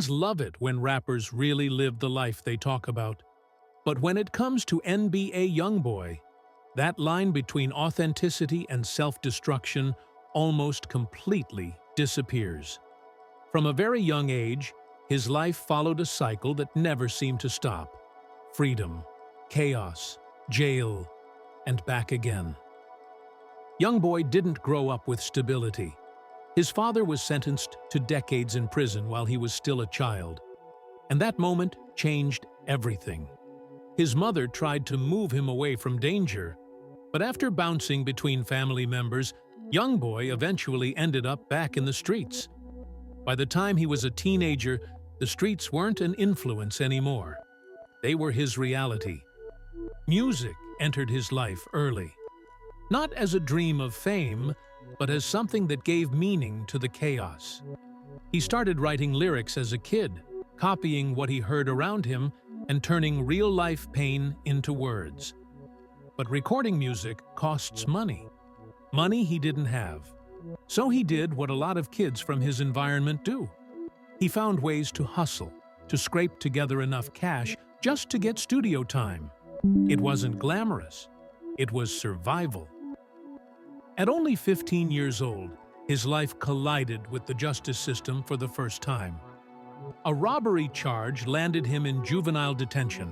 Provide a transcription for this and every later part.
Fans love it when rappers really live the life they talk about. But when it comes to NBA YoungBoy, that line between authenticity and self-destruction almost completely disappears. From a very young age, his life followed a cycle that never seemed to stop. Freedom, chaos, jail, and back again. YoungBoy didn't grow up with stability. His father was sentenced to decades in prison while he was still a child, and that moment changed everything. His mother tried to move him away from danger, but after bouncing between family members, YoungBoy eventually ended up back in the streets. By the time he was a teenager, the streets weren't an influence anymore. They were his reality. Music entered his life early. Not as a dream of fame, but as something that gave meaning to the chaos. He started writing lyrics as a kid, copying what he heard around him and turning real-life pain into words. But recording music costs money. Money he didn't have. So he did what a lot of kids from his environment do. He found ways to hustle, to scrape together enough cash just to get studio time. It wasn't glamorous. It was survival. At only 15 years old, his life collided with the justice system for the first time. A robbery charge landed him in juvenile detention,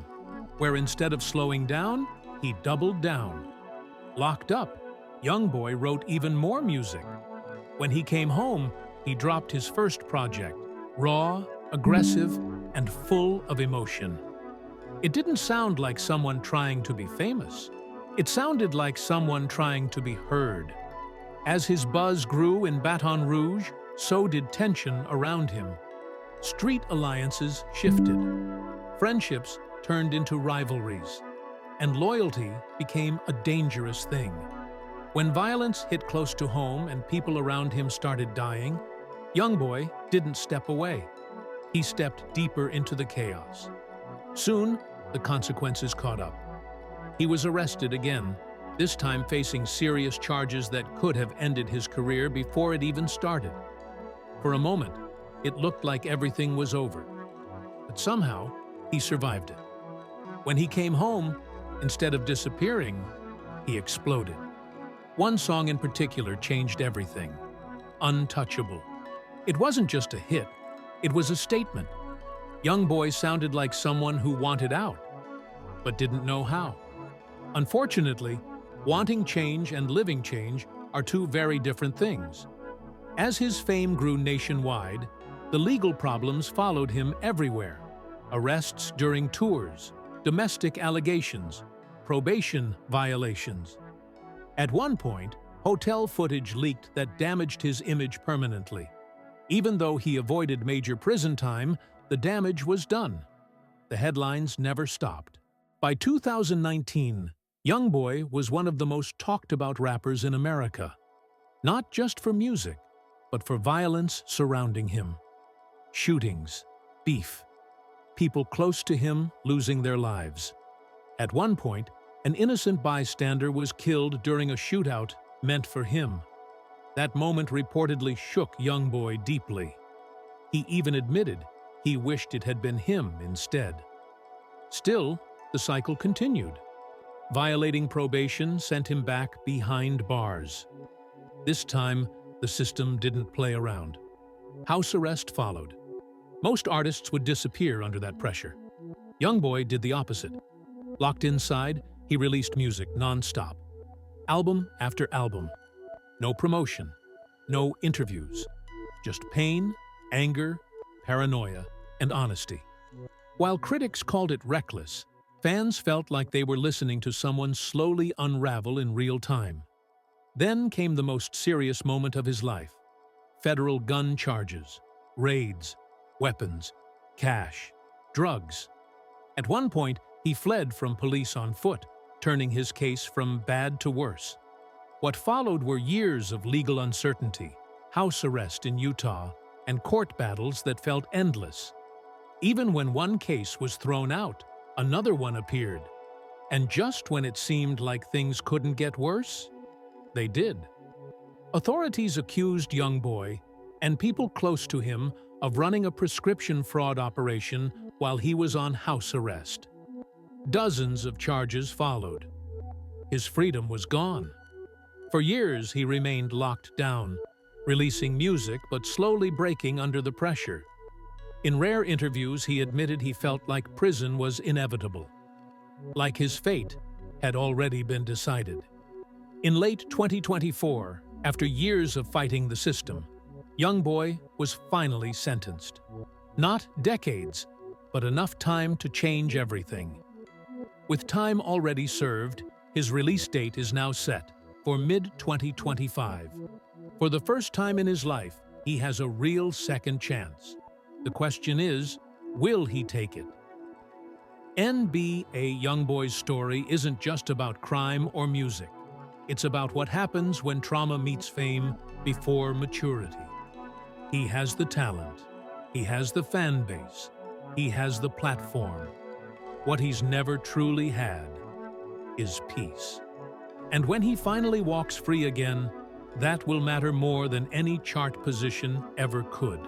where instead of slowing down, he doubled down. Locked up, YoungBoy wrote even more music. When he came home, he dropped his first project, raw, aggressive, and full of emotion. It didn't sound like someone trying to be famous. It sounded like someone trying to be heard. As his buzz grew in Baton Rouge, so did tension around him. Street alliances shifted. Friendships turned into rivalries, and loyalty became a dangerous thing. When violence hit close to home and people around him started dying, YoungBoy didn't step away. He stepped deeper into the chaos. Soon, the consequences caught up. He was arrested again, this time facing serious charges that could have ended his career before it even started. For a moment, it looked like everything was over. But somehow, he survived it. When he came home, instead of disappearing, he exploded. One song in particular changed everything. Untouchable. It wasn't just a hit, it was a statement. YoungBoy sounded like someone who wanted out, but didn't know how. Unfortunately, wanting change and living change are two very different things. As his fame grew nationwide, the legal problems followed him everywhere. Arrests during tours, domestic allegations, probation violations. At one point, hotel footage leaked that damaged his image permanently. Even though he avoided major prison time, the damage was done. The headlines never stopped. By 2019, YoungBoy was one of the most talked-about rappers in America. Not just for music, but for violence surrounding him. Shootings, beef, people close to him losing their lives. At one point, an innocent bystander was killed during a shootout meant for him. That moment reportedly shook YoungBoy deeply. He even admitted he wished it had been him instead. Still, the cycle continued. Violating probation sent him back behind bars. This time, the system didn't play around. House arrest followed. Most artists would disappear under that pressure. YoungBoy did the opposite. Locked inside, he released music non-stop. Album after album. No promotion, no interviews. Just pain, anger, paranoia, and honesty. While critics called it reckless, fans felt like they were listening to someone slowly unravel in real time. Then came the most serious moment of his life. Federal gun charges, raids, weapons, cash, drugs. At one point, he fled from police on foot, turning his case from bad to worse. What followed were years of legal uncertainty, house arrest in Utah, and court battles that felt endless. Even when one case was thrown out, another one appeared. And just when it seemed like things couldn't get worse, they did. Authorities accused YoungBoy, and people close to him, of running a prescription fraud operation while he was on house arrest. Dozens of charges followed. His freedom was gone. For years, he remained locked down, releasing music but slowly breaking under the pressure. In rare interviews, he admitted he felt like prison was inevitable, like his fate had already been decided. In late 2024, after years of fighting the system, YoungBoy was finally sentenced. Not decades, but enough time to change everything. With time already served, his release date is now set for mid-2025. For the first time in his life, he has a real second chance. The question is, will he take it? NBA YoungBoy's story isn't just about crime or music. It's about what happens when trauma meets fame before maturity. He has the talent. He has the fan base. He has the platform. What he's never truly had is peace. And when he finally walks free again, that will matter more than any chart position ever could.